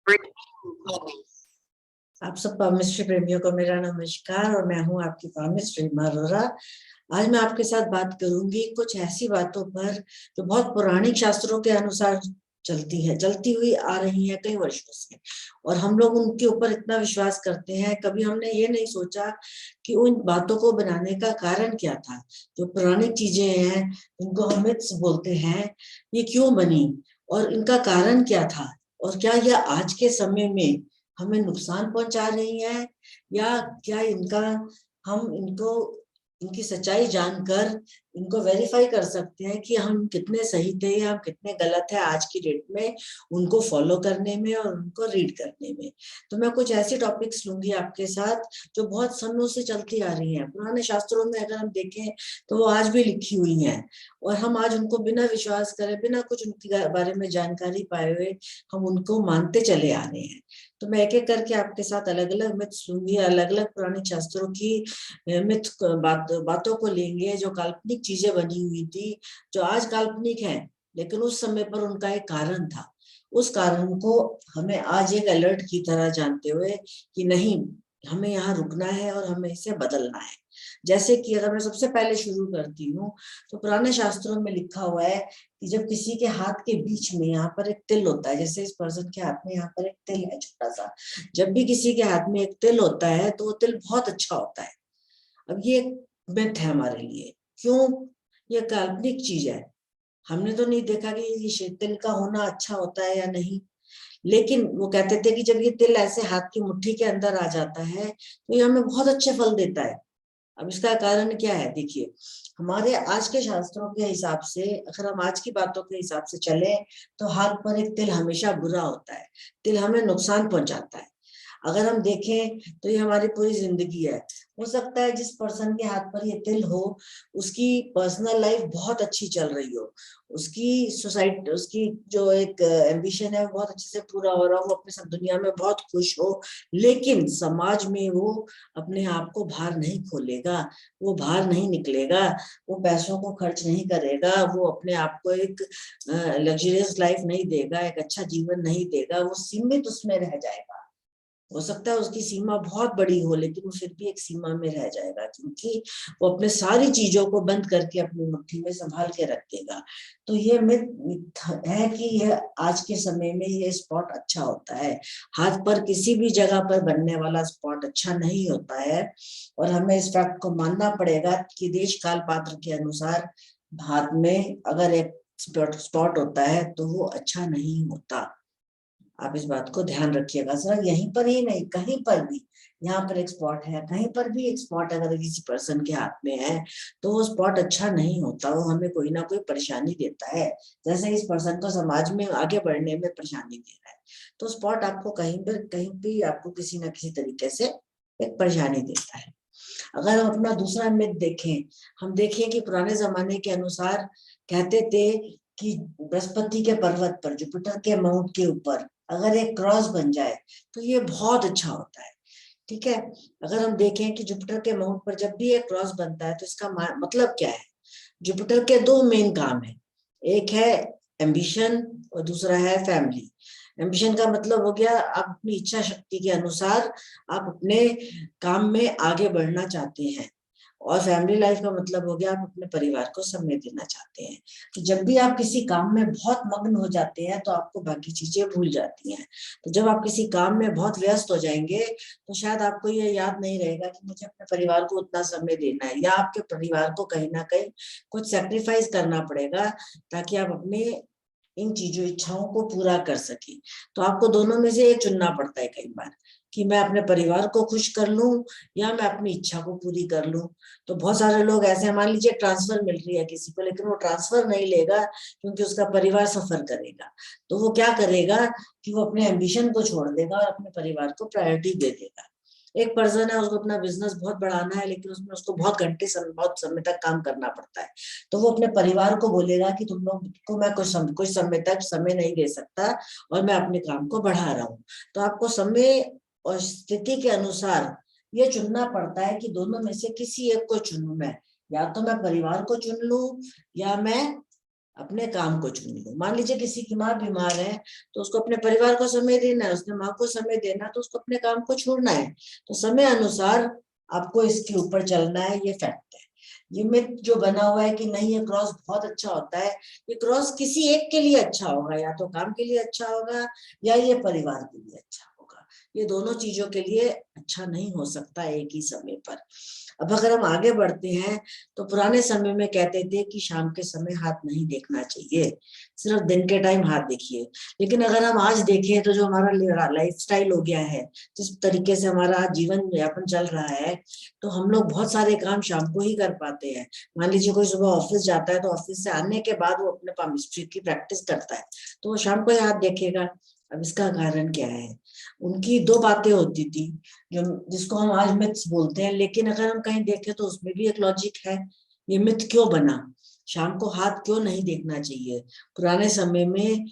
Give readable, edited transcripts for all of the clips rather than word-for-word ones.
आप सब पामिस्ट्री प्रेमियों को मेरा नमस्कार और मैं हूं आपकी पामिस्ट्री रीमा अरोरा। आज मैं आपके साथ बात करूंगी कुछ ऐसी बातों पर जो बहुत पौराणिक शास्त्रों के अनुसार चलती हुई आ रही है कई वर्षों से, और हम लोग उनके ऊपर इतना विश्वास करते हैं। कभी हमने ये नहीं सोचा कि उन बातों को बनाने का कारण क्या था। जो पौराणिक चीजें हैं उनको हम मिथ्स बोलते हैं, ये क्यों बनी और इनका कारण क्या था, और क्या यह आज के समय में हमें नुकसान पहुंचा रही है, या क्या हम इनको इनकी सच्चाई जानकर इनको वेरीफाई कर सकते हैं कि हम कितने सही थे या हम कितने गलत है आज की डेट में उनको फॉलो करने में और उनको रीड करने में। तो मैं कुछ ऐसे टॉपिक्स लूंगी आपके साथ जो बहुत समयों से चलती आ रही हैं। पुराने शास्त्रों में अगर हम देखें तो वो आज भी लिखी हुई हैं, और हम आज उनको बिना विश्वास करे, बिना कुछ उनके बारे में जानकारी पाए हुए हम उनको मानते चले आ रहे हैं। तो मैं एक एक करके आपके साथ अलग अलग मिथ लूंगी, अलग अलग पुराने शास्त्रों की मिथ बातों को लेंगे जो काल्पनिक चीजें बनी हुई थी, जो आज काल्पनिक है लेकिन उस समय पर उनका एक कारण था। उस कारण को हमें आज एक अलर्ट की तरह जानते हुए कि नहीं, हमें यहाँ रुकना है और हमें इसे बदलना है। जैसे कि अगर मैं सबसे पहले शुरू करती हूँ तो पुराने शास्त्रों में लिखा हुआ है कि जब किसी के हाथ के बीच में यहाँ पर एक तिल होता है, जैसे इस पर्सन के हाथ में यहाँ पर एक तिल है छोटा सा, जब भी किसी के हाथ में एक तिल होता है तो वो तिल बहुत अच्छा होता है। अब ये मिथ है हमारे लिए। क्यों? ये काल्पनिक चीज है। हमने तो नहीं देखा कि ये तिल का होना अच्छा होता है या नहीं, लेकिन वो कहते थे कि जब ये तिल ऐसे हाथ की मुट्ठी के अंदर आ जाता है तो ये हमें बहुत अच्छे फल देता है। अब इसका कारण क्या है? देखिए, हमारे आज के शास्त्रों के हिसाब से, अगर हम आज की बातों के हिसाब से चले तो हाथ पर एक तिल हमेशा बुरा होता है। तिल हमें नुकसान पहुंचाता है। अगर हम देखें तो ये हमारी पूरी जिंदगी है। हो सकता है जिस पर्सन के हाथ पर ये तिल हो उसकी पर्सनल लाइफ बहुत अच्छी चल रही हो, उसकी सोसाइटी, उसकी जो एक एम्बिशन है वो बहुत अच्छे से पूरा हो रहा हो, वो अपने सब दुनिया में बहुत खुश हो, लेकिन समाज में वो अपने आप को बाहर नहीं खोलेगा, वो बाहर नहीं निकलेगा, वो पैसों को खर्च नहीं करेगा, वो अपने आप को एक लग्जरियस लाइफ नहीं देगा, एक अच्छा जीवन नहीं देगा, वो सीमित उसमें रह जाएगा। हो सकता है उसकी सीमा बहुत बड़ी हो लेकिन वो फिर भी एक सीमा में रह जाएगा, क्योंकि वो अपने सारी चीजों को बंद करके अपनी मुट्ठी में संभाल के रखेगा। तो ये मिथ है कि यह आज के समय में ये स्पॉट अच्छा होता है। हाथ पर किसी भी जगह पर बनने वाला स्पॉट अच्छा नहीं होता है, और हमें इस फैक्ट को मानना पड़ेगा कि देश काल पात्र के अनुसार हाथ में अगर एक स्पॉट होता है तो वो अच्छा नहीं होता। आप इस बात को ध्यान रखिएगा। सर यहीं पर ही नहीं, कहीं पर भी, यहाँ पर एक स्पॉट है, कहीं पर भी एक स्पॉट अगर किसी पर्सन के हाथ में है तो वो स्पॉट अच्छा नहीं होता, वो हमें कोई ना कोई परेशानी देता है। जैसे इस पर्सन को समाज में आगे बढ़ने में परेशानी दे रहा है, तो स्पॉट आपको कहीं भी आपको किसी ना किसी तरीके से एक परेशानी देता है। अगर हम अपना दूसरा मिथ देखें, हम देखें कि पुराने जमाने के अनुसार कहते थे कि बृहस्पति के पर्वत पर, जुपिटर के माउंट के ऊपर अगर एक क्रॉस बन जाए तो ये बहुत अच्छा होता है। ठीक है, अगर हम देखें कि जुपिटर के माउंट पर जब भी एक क्रॉस बनता है तो इसका मतलब क्या है? जुपिटर के दो मेन काम है, एक है एम्बिशन और दूसरा है फैमिली। एम्बिशन का मतलब हो गया आप अपनी इच्छा शक्ति के अनुसार आप अपने काम में आगे बढ़ना चाहते हैं, और फैमिली लाइफ का मतलब हो गया आप अपने परिवार को समय देना चाहते हैं। तो जब भी आप किसी काम में बहुत मग्न हो जाते हैं तो आपको बाकी चीजें भूल जाती हैं। तो जब आप किसी काम में बहुत व्यस्त हो जाएंगे तो शायद आपको ये याद नहीं रहेगा कि मुझे अपने परिवार को उतना समय देना है, या आपके परिवार को कहीं ना कहीं कुछ सेक्रीफाइस करना पड़ेगा ताकि आप अपने इन चीजों इच्छाओं को पूरा कर सके। तो आपको दोनों में से एक चुनना पड़ता है कई बार, कि मैं अपने परिवार को खुश कर लूं या मैं अपनी इच्छा को पूरी कर लूं। तो बहुत सारे लोग ऐसे, मान लीजिए ट्रांसफर मिल रही है किसी को, लेकिन वो ट्रांसफर नहीं लेगा क्योंकि उसका परिवार सफर करेगा। तो वो क्या करेगा कि वो अपने एम्बिशन को छोड़ देगा और अपने परिवार को प्रायोरिटी दे देगा। एक पर्सन है, उसको अपना बिजनेस बहुत बढ़ाना है लेकिन उसमें उसको बहुत समय तक काम करना पड़ता है, तो वो अपने परिवार को बोलेगा कि तुम लोग को मैं कुछ समय तक समय नहीं दे सकता और मैं अपने काम को बढ़ा रहा हूँ। तो आपको समय और स्थिति के अनुसार ये चुनना पड़ता है कि दोनों में से किसी एक को चुनूं मैं, या तो मैं परिवार को चुन लूं या मैं अपने काम को चुन लो। मान लीजिए किसी की माँ बीमार है तो उसको अपने परिवार को समय देना है, उसने माँ को समय देना तो उसको अपने काम को छोड़ना है। तो समय अनुसार आपको इसके ऊपर चलना है, ये फैक्ट है। ये मिथ जो बना हुआ है कि नहीं ये क्रॉस बहुत अच्छा होता है, ये क्रॉस किसी एक के लिए अच्छा होगा, या तो काम के लिए अच्छा होगा या ये परिवार के लिए अच्छा होगा। ये दोनों चीजों के लिए अच्छा नहीं हो सकता एक ही समय पर। अब अगर हम आगे बढ़ते हैं तो पुराने समय में कहते थे कि शाम के समय हाथ नहीं देखना चाहिए, सिर्फ दिन के टाइम हाथ देखिए। लेकिन अगर हम आज देखें तो जो हमारा लाइफ स्टाइल हो गया है, जिस तरीके से हमारा जीवन यापन चल रहा है, तो हम लोग बहुत सारे काम शाम को ही कर पाते हैं। मान लीजिए कोई सुबह ऑफिस जाता है तो ऑफिस से आने के बाद वो अपने पामिस्ट्री की प्रैक्टिस करता है, तो वो शाम को ही हाथ देखेगा। अब इसका कारण क्या है? उनकी दो बातें होती थी जो जिसको हम आज मिथ्स बोलते हैं, लेकिन अगर हम कहीं देखें तो उसमें भी एक लॉजिक है। ये मिथ क्यों बना? शाम को हाथ क्यों नहीं देखना चाहिए? पुराने समय में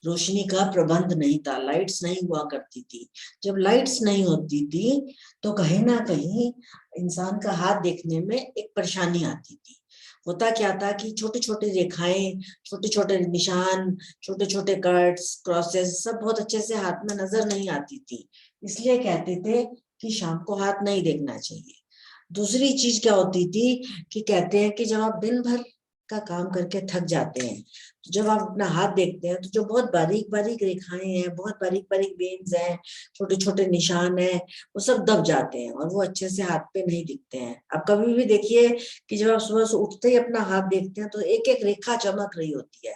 रोशनी का प्रबंध नहीं था, लाइट्स नहीं हुआ करती थी। जब लाइट्स नहीं होती थी तो कहीं ना कहीं इंसान का हाथ देखने में एक परेशानी आती थी। होता क्या था कि छोटी छोटी रेखाएं, छोटे छोटे निशान, छोटे छोटे कट्स, क्रॉसेस सब बहुत अच्छे से हाथ में नजर नहीं आती थी, इसलिए कहते थे कि शाम को हाथ नहीं देखना चाहिए। दूसरी चीज क्या होती थी कि कहते हैं कि जब आप दिन भर का काम करके थक जाते हैं तो जब आप अपना हाथ देखते हैं तो जो बहुत बारीक बारीक रेखाएं हैं, बहुत बारीक बारीक वेन्स हैं, छोटे छोटे निशान हैं, वो सब दब जाते हैं और वो अच्छे से हाथ पे नहीं दिखते हैं। आप कभी भी देखिए कि जब आप सुबह से उठते ही अपना हाथ देखते हैं तो एक एक रेखा चमक रही होती है,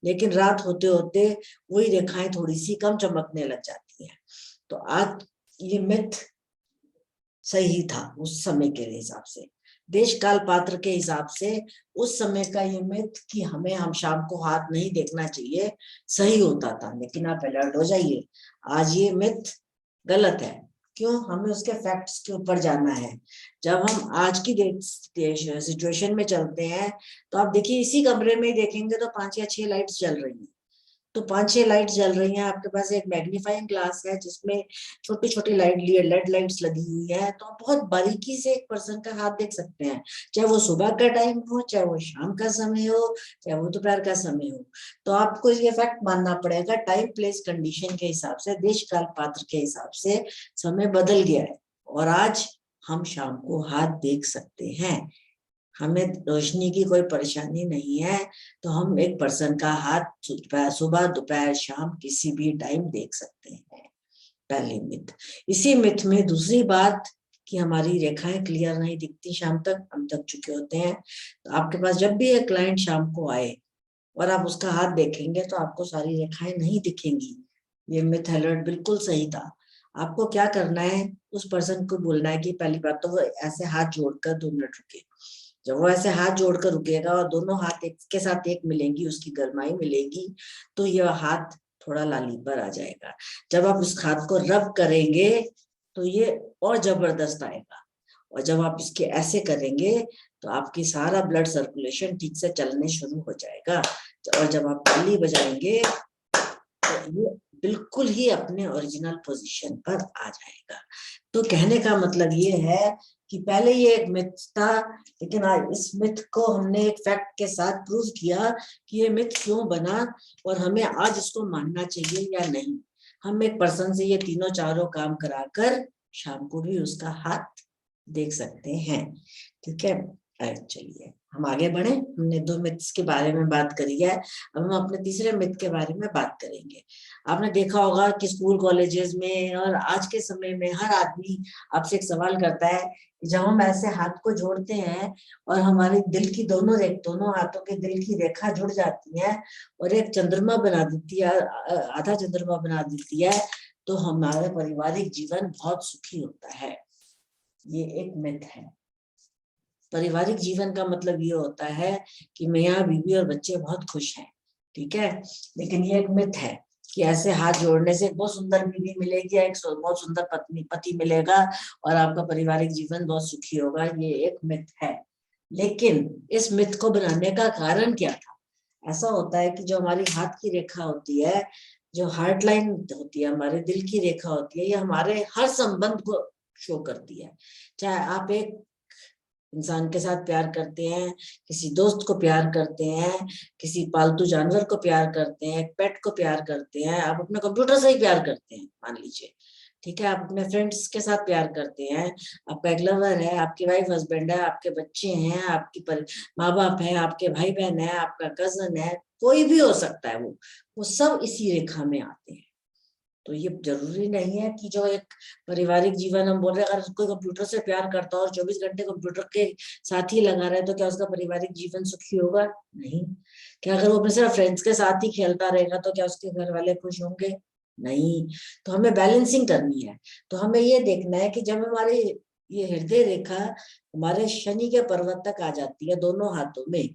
लेकिन रात होते होते वही रेखाएं थोड़ी सी कम चमकने लग जाती हैं। तो आज ये मिथ सही था उस समय के हिसाब से, देश काल पात्र के हिसाब से उस समय का ये मिथ कि हमें हम शाम को हाथ नहीं देखना चाहिए सही होता था। लेकिन आप अलर्ट हो जाइए, आज ये मिथ गलत है। क्यों? हमें उसके फैक्ट्स के ऊपर जाना है। जब हम आज की सिचुएशन में चलते हैं तो आप देखिए इसी कमरे में ही देखेंगे तो 5 या 6 लाइट्स जल रही हैं। तो 5 6 लाइट जल रही हैं, आपके पास एक मैग्नीफाइंग ग्लास है जिसमें छोटी छोटी लाइट लेड लाइट्स लगी हुई है, तो आप बहुत बारीकी से एक पर्सन का हाथ देख सकते हैं, चाहे वो सुबह का टाइम हो, चाहे वो शाम का समय हो, चाहे वो दोपहर का समय हो। तो आपको ये फैक्ट मानना पड़ेगा, टाइम प्लेस कंडीशन के हिसाब से, देश काल पात्र के हिसाब से समय बदल गया है और आज हम शाम को हाथ देख सकते हैं। हमें रोशनी की कोई परेशानी नहीं है तो हम एक पर्सन का हाथ सुबह दोपहर शाम किसी भी टाइम देख सकते हैं। पहली मिथ। इसी मिथ में दूसरी बात कि हमारी रेखाएं क्लियर नहीं दिखती शाम तक, हम थक चुके होते हैं। तो आपके पास जब भी एक क्लाइंट शाम को आए और आप उसका हाथ देखेंगे तो आपको सारी रेखाएं नहीं दिखेंगी। ये मिथ अलर्ट बिल्कुल सही था। आपको क्या करना है, उस पर्सन को बोलना है कि पहली बात तो वो ऐसे हाथ जोड़कर 2 मिनट रुके। जब वो ऐसे हाथ जोड़कर रुकेगा और दोनों हाथ एक के साथ एक मिलेंगी, उसकी गरमाई मिलेगी, तो यह हाथ थोड़ा लाली पर आ जाएगा। जब आप उस हाथ को रब करेंगे तो ये और जबरदस्त आएगा, और जब आप इसके ऐसे करेंगे तो आपकी सारा ब्लड सर्कुलेशन ठीक से चलने शुरू हो जाएगा, और जब आप ताली बजाएंगे तो ये बिल्कुल ही अपने ओरिजिनल पोजीशन पर आ जाएगा। तो कहने का मतलब ये है कि पहले ये एक मिथ था, लेकिन आज इस मिथ को हमने एक फैक्ट के साथ प्रूव किया कि ये मिथ क्यों बना और हमें आज इसको मानना चाहिए या नहीं। हम एक पर्सन से ये तीनों चारों काम कराकर शाम को भी उसका हाथ देख सकते हैं। ठीक है, चलिए हम आगे बढ़े। हमने 2 मिथ्स के बारे में बात करी है, अब हम अपने तीसरे मिथ के बारे में बात करेंगे। आपने देखा होगा कि स्कूल कॉलेजेस में और आज के समय में हर आदमी आपसे एक सवाल करता है कि जब हम ऐसे हाथ को जोड़ते हैं और हमारे दिल की दोनों हाथों के दिल की रेखा जुड़ जाती है और एक चंद्रमा बना देती है, आधा चंद्रमा बना देती है, तो हमारा पारिवारिक जीवन बहुत सुखी होता है। ये एक मिथ है। पारिवारिक जीवन का मतलब ये होता है कि मियाँ बीवी और बच्चे बहुत खुश हैं, ठीक है। लेकिन ये एक मिथ है कि ऐसे हाथ जोड़ने से एक बहुत सुंदर बीवी मिलेगी या एक बहुत सुंदर पति मिलेगा और आपका पारिवारिक जीवन बहुत सुखी होगा। ये एक मिथ है। लेकिन इस मिथ को बनाने का कारण क्या था? ऐसा होता है कि जो हमारी हाथ की रेखा होती है, जो हार्ट लाइन होती है, हमारे दिल की रेखा होती है, ये हमारे हर संबंध को शो करती है। चाहे आप एक इंसान के साथ प्यार करते हैं, किसी दोस्त को प्यार करते हैं, किसी पालतू जानवर को प्यार करते हैं, एक पेट को प्यार करते हैं, आप अपने कंप्यूटर से ही प्यार करते हैं मान लीजिए, ठीक है, आप अपने फ्रेंड्स के साथ प्यार करते हैं, आपका एक लवर है, आपकी वाइफ हस्बैंड है, आपके बच्चे हैं, आपकी माँ बाप है, आपके भाई बहन है, आपका कजन है, कोई भी हो सकता है, वो सब इसी रेखा में आते हैं। तो ये जरूरी नहीं है कि जो एक पारिवारिक जीवन हम बोल रहे हैं, अगर कोई कंप्यूटर से प्यार करता है और 24 घंटे कंप्यूटर के साथ ही लगा रहे तो क्या उसका पारिवारिक जीवन सुखी होगा? नहीं। क्या अगर वो अपने सिर्फ फ्रेंड्स के साथ ही खेलता रहेगा तो क्या उसके घर वाले खुश होंगे? नहीं। तो हमें बैलेंसिंग करनी है। तो हमें ये देखना है कि जब हमारे ये हृदय रेखा हमारे शनि के पर्वत तक आ जाती है दोनों हाथों में,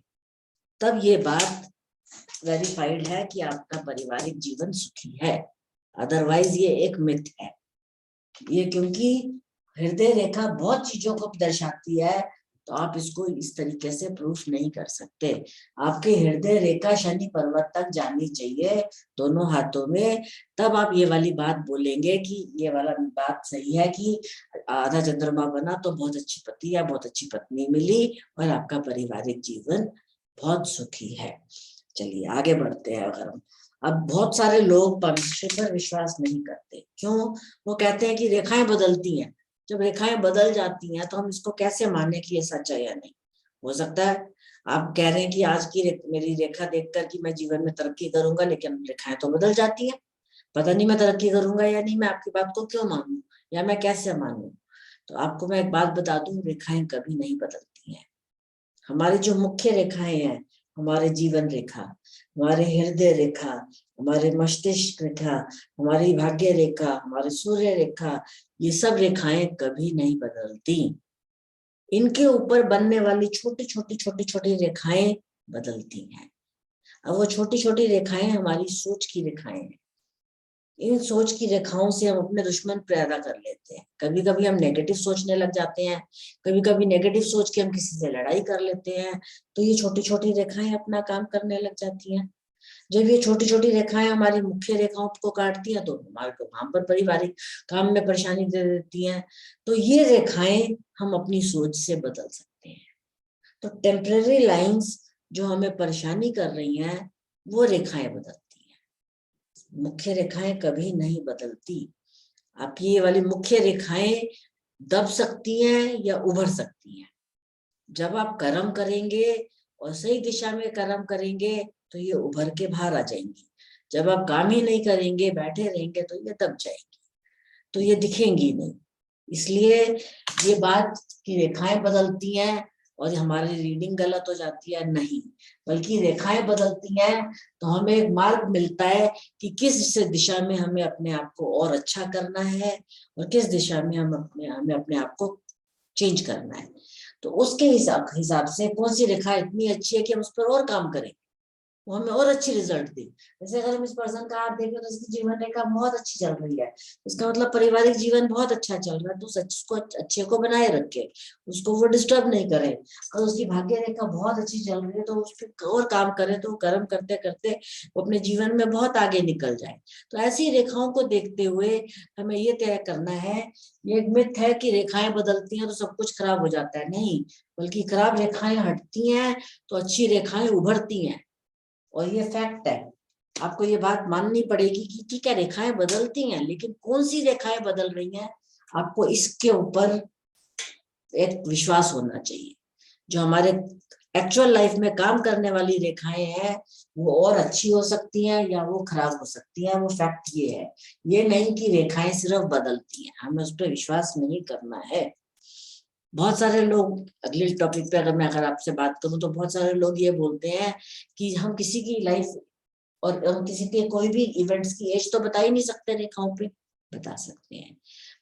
तब ये बात वेरीफाइड है कि आपका पारिवारिक जीवन सुखी है। अदरवाइज ये एक मिथ है। ये क्योंकि हृदय रेखा बहुत चीजों को दर्शाती है, तो आप इसको इस तरीके से प्रूफ नहीं कर सकते। आपके हृदय रेखा शनि पर्वत तक जानी चाहिए दोनों हाथों में, तब आप ये वाली बात बोलेंगे कि ये वाला बात सही है कि आधा चंद्रमा बना तो बहुत अच्छी पति या बहुत अच्छी पत्नी मिली और आपका पारिवारिक जीवन बहुत सुखी है। चलिए आगे बढ़ते हैं। अगर हम अब बहुत सारे लोग परमेश्वर पर विश्वास नहीं करते, क्यों? वो कहते हैं कि रेखाएं बदलती हैं। जब रेखाएं बदल जाती हैं तो हम इसको कैसे माने कि ये सच है या नहीं? हो सकता है आप कह रहे हैं कि आज की मेरी रेखा देखकर कि मैं जीवन में तरक्की करूंगा, लेकिन रेखाएं तो बदल जाती हैं, पता नहीं मैं तरक्की करूंगा या नहीं, मैं आपकी बात को क्यों मानूं या मैं कैसे मानूं? तो आपको मैं एक बात बता दूं, रेखाएं कभी नहीं बदलती हैं। हमारी जो मुख्य रेखाएं हैं, हमारे जीवन रेखा, हमारे हृदय रेखा, हमारे मस्तिष्क रेखा, हमारी भाग्य रेखा, हमारे सूर्य रेखा, ये सब रेखाएं कभी नहीं बदलती। इनके ऊपर बनने वाली छोटी छोटी छोटी छोटी रेखाएं बदलती हैं। अब वो छोटी छोटी रेखाएं हमारी सोच की रेखाएं हैं। इन सोच की रेखाओं से हम अपने दुश्मन पैदा कर लेते हैं। कभी कभी हम नेगेटिव सोचने लग जाते हैं, कभी कभी नेगेटिव सोच के हम किसी से लड़ाई कर लेते हैं, तो ये छोटी छोटी रेखाएं अपना काम करने लग जाती हैं। जब ये छोटी छोटी रेखाएं हमारी मुख्य रेखाओं को काटती हैं तो हमारे को वहां पर पारिवारिक काम में परेशानी दे देती हैं। तो ये रेखाएं हम अपनी सोच से बदल सकते हैं। तो टेम्पररी लाइंस जो हमें परेशानी कर रही हैं, वो रेखाएं बदलती हैं। मुख्य रेखाएं कभी नहीं बदलती। आपकी ये वाली मुख्य रेखाएं दब सकती हैं या उभर सकती हैं। जब आप कर्म करेंगे और सही दिशा में कर्म करेंगे तो ये उभर के बाहर आ जाएंगी। जब आप काम ही नहीं करेंगे, बैठे रहेंगे, तो ये दब जाएंगी, तो ये दिखेंगी नहीं। इसलिए ये बात की रेखाएं बदलती हैं और हमारी रीडिंग गलत हो जाती है, नहीं, बल्कि रेखाएं बदलती हैं तो हमें एक मार्ग मिलता है कि किस दिशा में हमें अपने आप को और अच्छा करना है और किस दिशा में हमें अपने आप को चेंज करना है। तो उसके हिसाब से कौन सी रेखा इतनी अच्छी है कि हम उस पर और काम करें, वो हमें और अच्छी रिजल्ट दे। जैसे अगर हम इस पर्सन का आप देखें तो उसकी जीवन रेखा बहुत अच्छी चल रही है, इसका मतलब पारिवारिक जीवन बहुत अच्छा चल रहा है, तो सच उसको अच्छे को बनाए रखे, उसको वो डिस्टर्ब नहीं करे। अगर उसकी भाग्य रेखा बहुत अच्छी चल रही है तो उस पर और काम करे, तो कर्म करते करते वो अपने जीवन में बहुत आगे निकल जाए। तो ऐसी रेखाओं को देखते हुए हमें ये तय करना है, ये एक मिथ है कि रेखाएं बदलती हैं तो सब कुछ खराब हो जाता है, नहीं, बल्कि खराब रेखाएं हटती हैं तो अच्छी रेखाएं उभरती हैं। और ये फैक्ट है, आपको ये बात माननी पड़ेगी कि ठीक है रेखाएं बदलती हैं, लेकिन कौन सी रेखाएं बदल रही हैं, आपको इसके ऊपर एक विश्वास होना चाहिए। जो हमारे एक्चुअल लाइफ में काम करने वाली रेखाएं हैं वो और अच्छी हो सकती हैं या वो खराब हो सकती हैं, वो फैक्ट ये है। ये नहीं कि रेखाएं सिर्फ बदलती हैं, हमें उस पर विश्वास नहीं करना है। बहुत सारे लोग, अगले टॉपिक पे अगर आपसे बात करूं तो बहुत सारे लोग ये बोलते हैं कि हम किसी की लाइफ और हम किसी के कोई भी इवेंट्स की एज तो बता ही नहीं सकते रेखाओं पे। बता सकते हैं,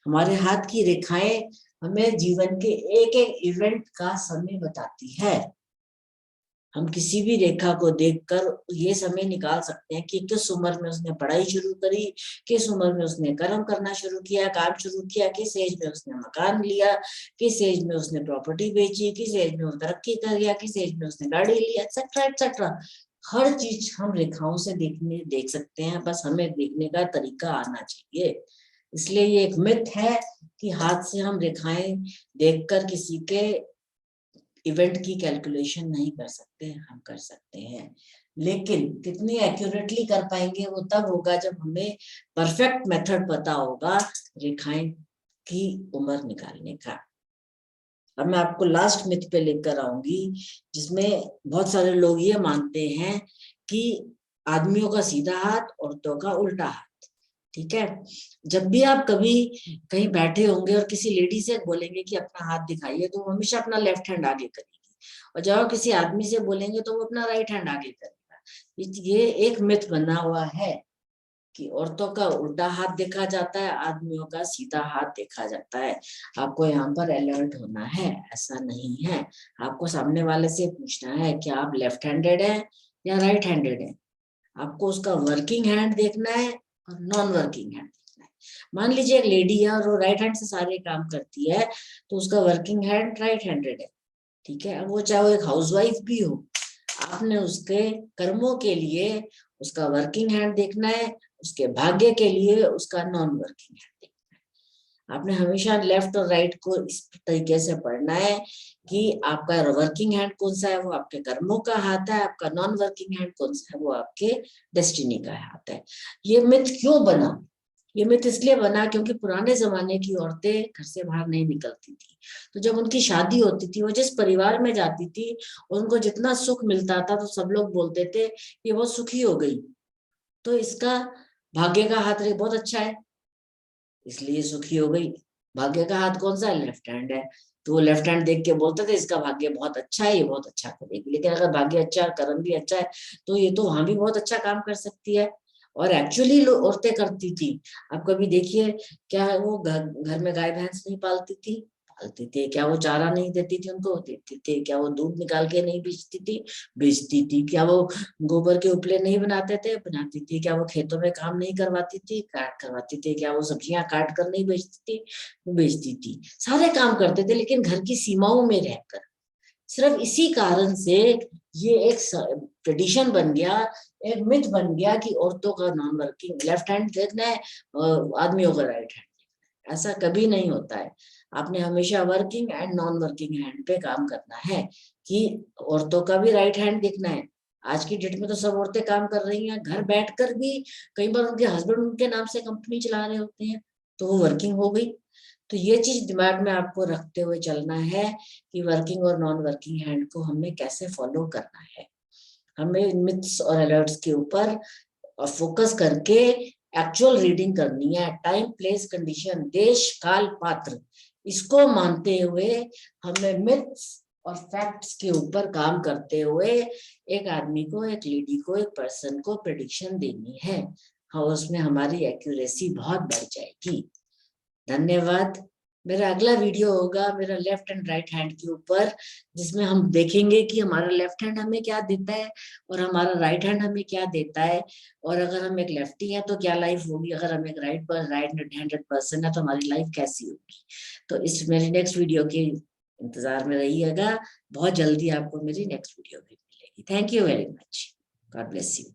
हमारे हाथ की रेखाएं हमें जीवन के एक एक इवेंट का समय बताती है। हम किसी भी रेखा को देखकर ये समय निकाल सकते हैं कि किस उम्र में उसने पढ़ाई शुरू करी, किस उम्र में उसने कर्म करना शुरू किया, काम शुरू किया, किस एज में उसने मकान लिया, किस एज में उसने प्रॉपर्टी बेची, किस एज में उसने तरक्की कर लिया, किस एज में उसने गाड़ी लिया, एक्सेट्रा एक्सेट्रा। हर चीज हम रेखाओं से देख सकते हैं, बस हमें देखने का तरीका आना चाहिए। इसलिए ये एक मिथ है कि हाथ से हम रेखाएं देखकर किसी के इवेंट की कैलकुलेशन नहीं कर सकते, हम कर सकते हैं, लेकिन कितनी एक्यूरेटली कर पाएंगे वो तब होगा जब हमें परफेक्ट मेथड पता होगा रेखाएं की उम्र निकालने का। अब मैं आपको लास्ट मिथ पे लेकर आऊंगी, जिसमें बहुत सारे लोग ये मानते हैं कि आदमियों का सीधा हाथ, औरतों का उल्टा हाथ। ठीक है, जब भी आप कभी कहीं बैठे होंगे और किसी लेडी से बोलेंगे कि अपना हाथ दिखाइए, तो वो हमेशा अपना लेफ्ट हैंड आगे करेगी, और जब आप किसी आदमी से बोलेंगे तो वो अपना राइट हैंड आगे करेगा। ये एक मिथ बना हुआ है कि औरतों का उल्टा हाथ देखा जाता है, आदमियों का सीधा हाथ देखा जाता है। आपको यहाँ पर अलर्ट होना है, ऐसा नहीं है। आपको सामने वाले से पूछना है कि आप लेफ्ट हैंडेड हैं या राइट हैंडेड हैं। आपको उसका वर्किंग हैंड देखना है और नॉन वर्किंग हैंड देखना है। मान लीजिए एक लेडी है और वो राइट हैंड से सारे काम करती है, तो उसका वर्किंग हैंड राइट हैंडेड है। ठीक है, अब वो चाहे वो एक हाउसवाइफ भी हो, आपने उसके कर्मों के लिए उसका वर्किंग हैंड देखना है, उसके भाग्य के लिए उसका नॉन वर्किंग हैंड देखना है। आपने हमेशा लेफ्ट और राइट को इस तरीके से पढ़ना है कि आपका वर्किंग हैंड कौन सा है, वो आपके कर्मों का हाथ है, आपका नॉन वर्किंग हैंड कौन सा है, वो आपके डेस्टिनी का हाथ है। ये मिथ क्यों बना? ये मिथ इसलिए बना क्योंकि पुराने जमाने की औरतें घर से बाहर नहीं निकलती थी, तो जब उनकी शादी होती थी, वो जिस परिवार में जाती थी, उनको जितना सुख मिलता था तो सब लोग बोलते थे ये बहुत सुखी हो गई, तो इसका भाग्य का हाथ रे बहुत अच्छा है, इसलिए सुखी हो गई। भाग्य का हाथ कौन सा है? लेफ्ट हैंड है। तो वो लेफ्ट हैंड देख के बोलते थे इसका भाग्य बहुत अच्छा है, ये बहुत अच्छा करेगी। लेकिन अगर भाग्य अच्छा है, कर्म भी अच्छा है, तो ये तो वहां भी बहुत अच्छा काम कर सकती है। और एक्चुअली औरतें करती थी। आप कभी देखिए, क्या वो घर में गाय भैंस नहीं पालती थी? पालती थी। क्या वो चारा नहीं देती थी उनको? देती थी। क्या वो दूध निकाल के नहीं बेचती थी? बेचती थी। क्या वो गोबर के उपले नहीं बनाते थे? बनाती थी। क्या वो खेतों में काम नहीं करवाती थी? काट करवाती थी। क्या वो सब्जियां काट कर नहीं बेचती थी? वो बेचती थी। सारे काम करते थे, लेकिन घर की सीमाओं में रहकर। सिर्फ इसी कारण से ये एक ट्रेडिशन बन गया, एक मिथ बन गया कि औरतों का नॉन वर्किंग लेफ्ट हैंड देखना है और आदमियों का राइट हैंड। ऐसा कभी नहीं होता है। आपने हमेशा working and non working hand पे काम करना है, कि औरतों का भी राइट हैंड देखना है। आज की डेट में तो सब औरतें काम कर रही हैं, घर बैठकर भी। कई बार उनके हस्बैंड उनके नाम से कंपनी चला रहे होते हैं, तो वो वर्किंग हो गई। तो ये चीज दिमाग में आपको रखते हुए चलना है कि वर्किंग और नॉन वर्किंग हैंड को हमें कैसे फॉलो करना है। हमें मिथ्स और अलर्ट्स के ऊपर फोकस करके एक्चुअल रीडिंग करनी है। टाइम, प्लेस, कंडीशन, देश, काल, पात्र, इसको मानते हुए हमें मिथ्स और फैक्ट्स के ऊपर काम करते हुए एक आदमी को, एक लेडी को, एक पर्सन को प्रेडिक्शन देनी है। हाँ, उसमें हमारी एक्यूरेसी बहुत बढ़ जाएगी। धन्यवाद। मेरा अगला वीडियो होगा मेरा लेफ्ट एंड राइट हैंड के ऊपर, जिसमें हम देखेंगे कि हमारा लेफ्ट हैंड हमें क्या देता है और हमारा राइट हैंड हमें क्या देता है। और अगर हम एक लेफ्टी हैं तो क्या लाइफ होगी, अगर हम एक राइट हैंडेड पर्सन है तो हमारी लाइफ कैसी होगी। तो इस मेरी नेक्स्ट वीडियो के इंतजार में रहिएगा। बहुत जल्दी आपको मेरी नेक्स्ट वीडियो भी मिलेगी। Thank you very much. God bless you.